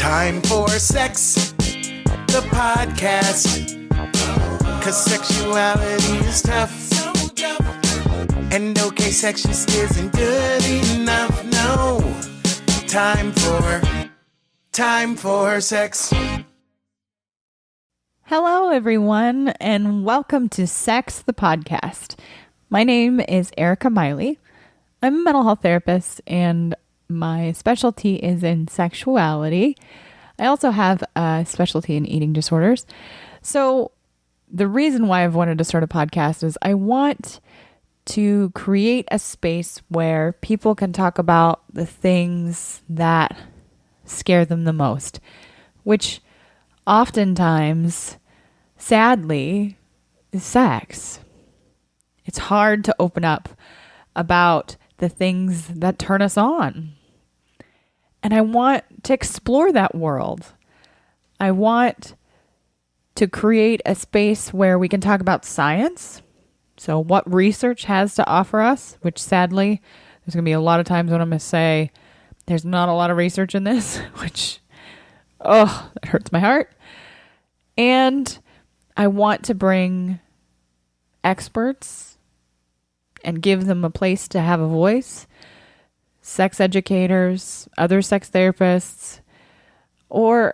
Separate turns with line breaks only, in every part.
Time for sex, the podcast. 'Cause sexuality is tough. And okay, sex just isn't good enough. No. Time for sex.
Hello, everyone, and welcome to Sex, the podcast. My name is Erica Miley. I'm a mental health therapist, and my specialty is in sexuality. I also have a specialty in eating disorders. So the reason why I've wanted to start a podcast is I want to create a space where people can talk about the things that scare them the most, which oftentimes, sadly, is sex. It's hard to open up about the things that turn us on. And I want to explore that world. I want to create a space where we can talk about science. So what research has to offer us, which sadly, there's going to be a lot of times when I'm going to say, there's not a lot of research in this, which, that hurts my heart. And I want to bring experts and give them a place to have a voice. Sex educators, other sex therapists, or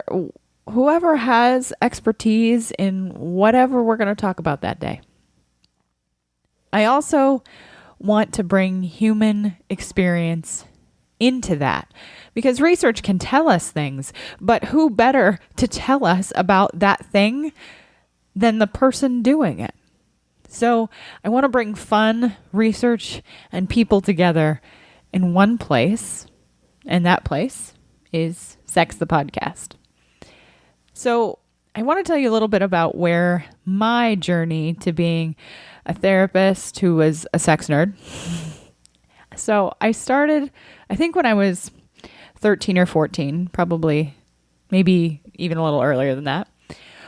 whoever has expertise in whatever we're going to talk about that day. I also want to bring human experience into that because research can tell us things, but who better to tell us about that thing than the person doing it? So I want to bring fun, research, and people together in one place, and that place is Sex the Podcast. So I want to tell you a little bit about where my journey to being a therapist who was a sex nerd. So I started, I think when I was 13 or 14, probably maybe even a little earlier than that,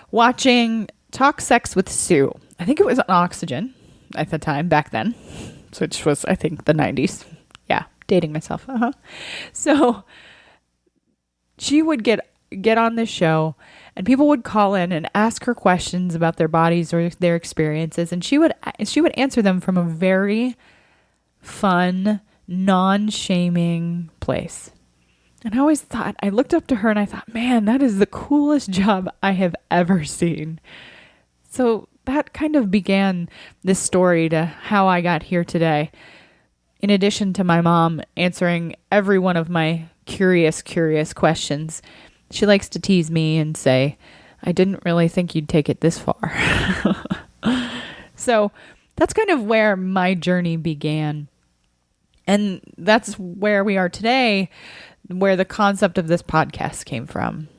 watching Talk Sex with Sue. I think it was on Oxygen at the time, back then, which was, I think, the 90s. Yeah, dating myself. So she would get on this show and people would call in and ask her questions about their bodies or their experiences. And she would answer them from a very fun, non-shaming place. And I always thought, I looked up to her and I thought, man, that is the coolest job I have ever seen. So that kind of began this story to how I got here today. In addition to my mom answering every one of my curious questions, she likes to tease me and say, I didn't really think you'd take it this far. So that's kind of where my journey began. And that's where we are today, where the concept of this podcast came from.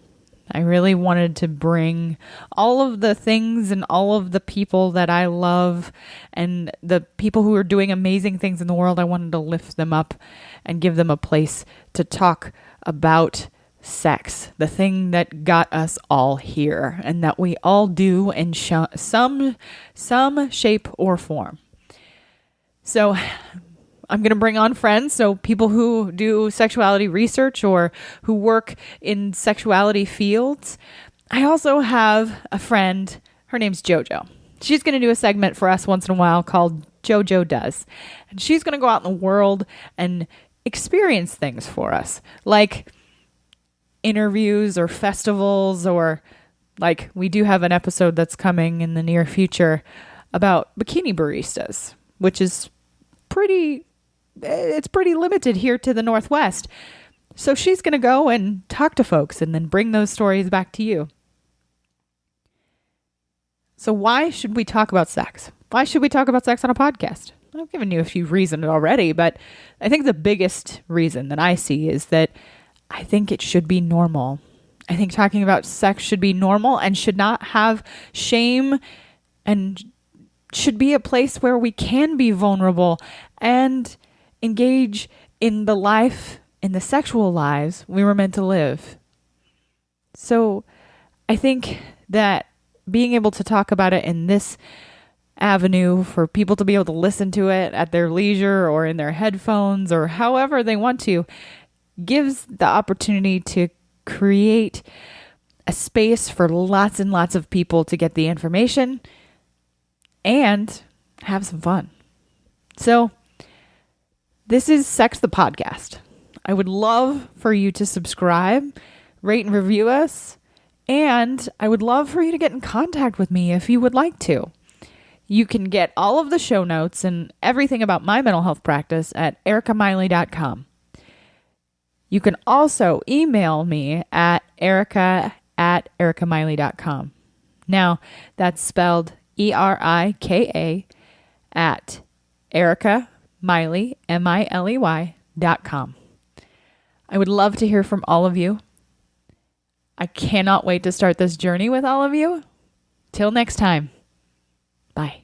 I really wanted to bring all of the things and all of the people that I love and the people who are doing amazing things in the world. I wanted to lift them up and give them a place to talk about sex, the thing that got us all here and that we all do in some shape or form. So I'm going to bring on friends, so people who do sexuality research or who work in sexuality fields. I also have a friend, her name's JoJo. She's going to do a segment for us once in a while called JoJo Does. And she's going to go out in the world and experience things for us, like interviews or festivals, or like we do have an episode that's coming in the near future about bikini baristas, which is pretty limited here to the Northwest. So she's going to go and talk to folks and then bring those stories back to you. So why should we talk about sex? Why should we talk about sex on a podcast? I've given you a few reasons already, but I think the biggest reason that I see is that I think it should be normal. I think talking about sex should be normal and should not have shame and should be a place where we can be vulnerable and engage in the life, in the sexual lives we were meant to live. So I think that being able to talk about it in this avenue for people to be able to listen to it at their leisure or in their headphones or however they want to gives the opportunity to create a space for lots and lots of people to get the information and have some fun. So this is Sex the Podcast. I would love for you to subscribe, rate and review us, and I would love for you to get in contact with me if you would like to. You can get all of the show notes and everything about my mental health practice at ericamiley.com. You can also email me at erica@ericamiley.com. Now, that's spelled ERIKA at ericamiley, MILEY.com. I would love to hear from all of you. I cannot wait to start this journey with all of you. Till next time. Bye.